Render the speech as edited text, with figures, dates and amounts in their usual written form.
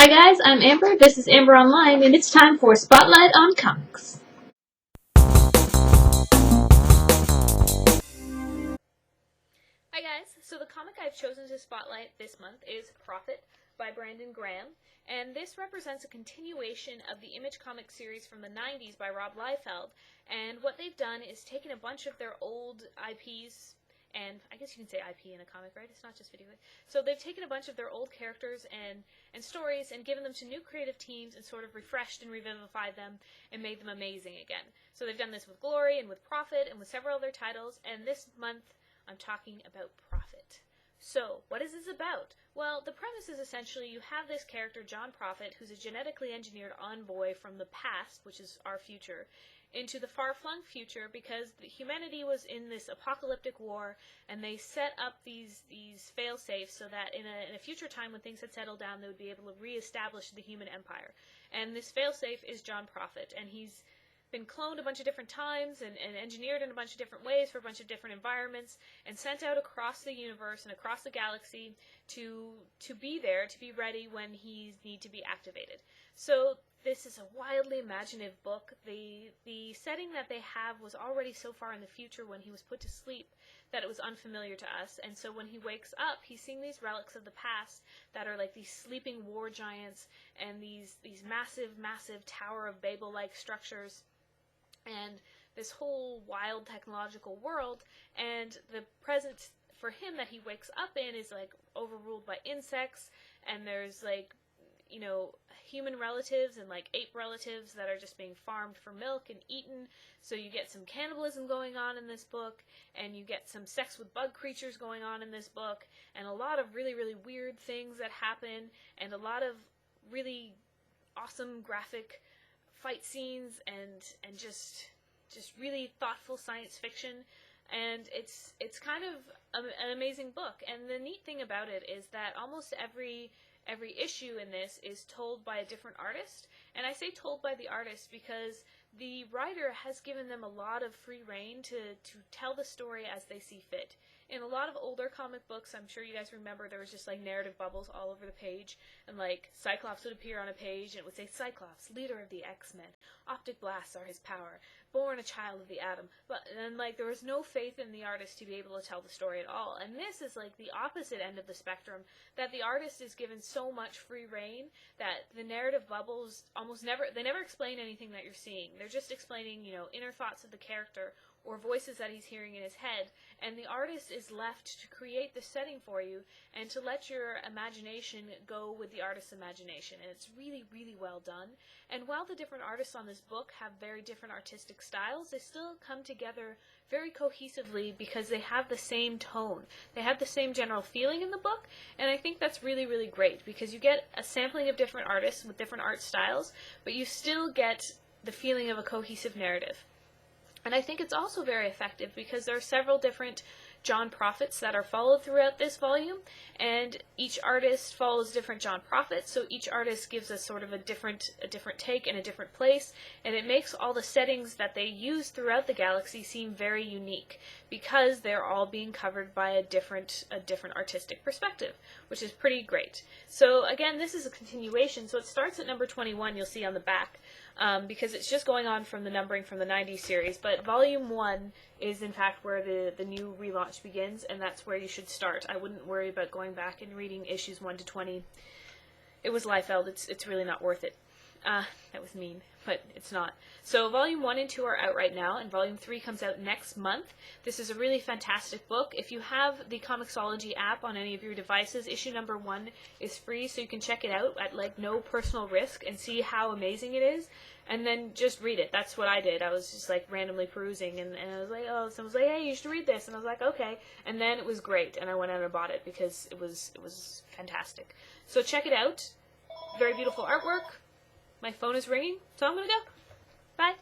Hi guys, I'm Amber, this is Amber Online, and it's time for Spotlight on Comics. Hi guys, so the comic I've chosen to spotlight this month is Prophet by Brandon Graham, and this represents a continuation of the Image comic series from the 90s by Rob Liefeld, and what they've done is taken a bunch of their old IPs, and I guess you can say IP in a comic, right? It's not just video. So they've taken a bunch of their old characters and stories and given them to new creative teams and sort of refreshed and revivified them and made them amazing again. So they've done this with Glory and with Prophet and with several other titles, and this month I'm talking about Prophet. So, what is this about? Well, the premise is essentially you have this character, John Prophet, who's a genetically engineered envoy from the past, which is our future, into the far-flung future because humanity was in this apocalyptic war, and they set up these fail-safes so that in a future time when things had settled down, they would be able to re-establish the human empire. And this fail-safe is John Prophet, and he's been cloned a bunch of different times and engineered in a bunch of different ways for a bunch of different environments and sent out across the universe and across the galaxy to be there, to be ready when he needs to be activated. So this is a wildly imaginative book. The setting that they have was already so far in the future when he was put to sleep that it was unfamiliar to us, and so when he wakes up, he's seeing these relics of the past that are like these sleeping war giants and these massive Tower of Babel-like structures, and this whole wild technological world, and the present for him that he wakes up in is like overruled by insects, and there's like, you know, human relatives and like ape relatives that are just being farmed for milk and eaten. So you get some cannibalism going on in this book, and you get some sex with bug creatures going on in this book, and a lot of really weird things that happen, and a lot of really awesome graphic fight scenes and just really thoughtful science fiction, and it's kind of an amazing book. And the neat thing about it is that almost every issue in this is told by a different artist, and I say told by the artist because the writer has given them a lot of free rein to tell the story as they see fit. In a lot of older comic books, I'm sure you guys remember, there was just like narrative bubbles all over the page, and like Cyclops would appear on a page and it would say, Cyclops, leader of the X-Men, optic blasts are his power, born a child of the atom, and like there was no faith in the artist to be able to tell the story at all. And this is like the opposite end of the spectrum, that the artist is given so much free rein that the narrative bubbles they never explain anything that you're seeing. They're just explaining, you know, inner thoughts of the character or voices that he's hearing in his head, and the artist is left to create the setting for you and to let your imagination go with the artist's imagination, and it's really well done. And while the different artists on this book have very different artistic styles, they still come together very cohesively because they have the same tone. They have the same general feeling in the book, and I think that's really great because you get a sampling of different artists with different art styles, but you still get the feeling of a cohesive narrative. And I think it's also very effective because there are several different John Prophets that are followed throughout this volume, and each artist follows different John Prophets, so each artist gives us sort of a different take in a different place, and it makes all the settings that they use throughout the galaxy seem very unique because they're all being covered by a different artistic perspective, which is pretty great. So again, this is a continuation, so it starts at number 21, you'll see on the back, because it's just going on from the numbering from the 90s series, but volume 1 is in fact where the new relaunch begins, and that's where you should start. I wouldn't worry about going back and reading issues 1 to 20. It was Liefeld, it's really not worth it. That was mean, but it's not. So volume 1 and 2 are out right now, and volume 3 comes out next month. This is a really fantastic book. If you have the Comixology app on any of your devices, issue number 1 is free, so you can check it out at like no personal risk and see how amazing it is, and then just read it. That's what I did. I was just like randomly perusing, and I was like, oh, someone was like, hey, you should read this, and I was like, okay, and then it was great, and I went out and bought it because it was fantastic. So check it out. Very beautiful artwork. My phone is ringing, so I'm gonna go. Bye.